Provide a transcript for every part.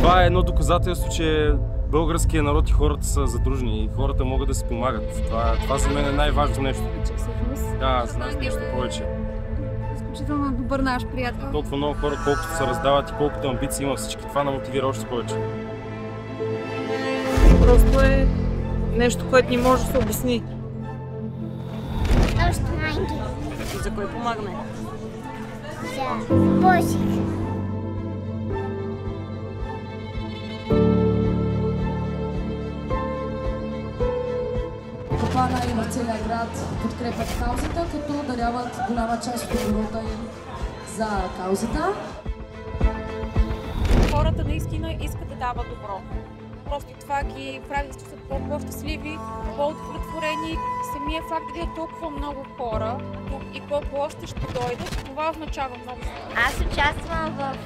Това е едно доказателство, че българският народ и хората са задружни и хората могат да се помагат. Това за мен е най-важното нещо. Да, знаеш нещо повече. Изключително добър наш приятел. Толкова много хора, колкото се раздават и колкото амбиции има всички, това мотивира още повече. Просто е нещо, което ни може да се обясни. И за кой помагаме? За Божик. Капана и в целия град подкрепят каузата, като даряват голяма част от оборота им за каузата. Хората наистина искат да дават добро. Просто това ги прави да се чувстват по-щастливи, по-удовлетворени. Самия факт да видят толкова много хора тук и колко още ще дойдат, това означава много. Аз участвам в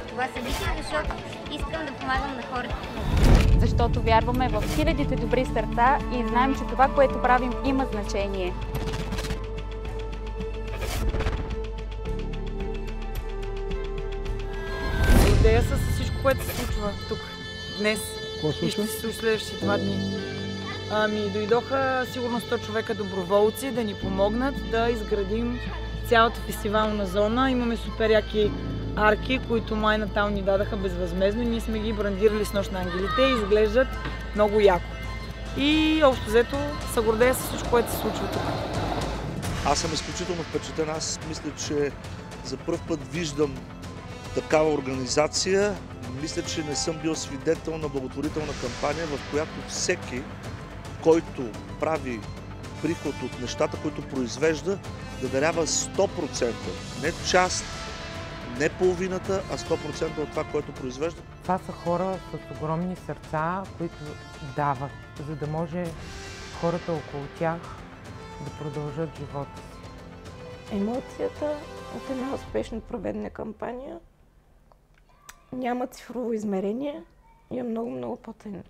това събитие, защото искам да помагам на хората. Защото вярваме в хилядите добри сърца и знаем, че това, което правим, има значение. Гордея се с всичко, което се случва тук днес. Какво И ще се случи следващите 2 дни. Дойдоха сигурно 100 човека доброволци да ни помогнат да изградим цялата фестивална зона. Имаме супер яки арки, които Май Натал ни дадаха безвъзмезно. Ние сме ги брандирали с Нощ на ангелите и изглеждат много яко. И общо взето се гордея с всичко, което се случва тук. Аз съм изключително впечатлен. Аз мисля, че за първ път виждам такава организация. Мисля, че не съм бил свидетел на благотворителна кампания, в която всеки, който прави приход от нещата, които произвежда, да дарява 100%. Не част, не половината, а 100% от това, което произвежда. Това са хора с огромни сърца, които дават, за да може хората около тях да продължат живота си. Емоцията от една успешно проведена кампания няма цифрово измерение и е много, много по-ценно.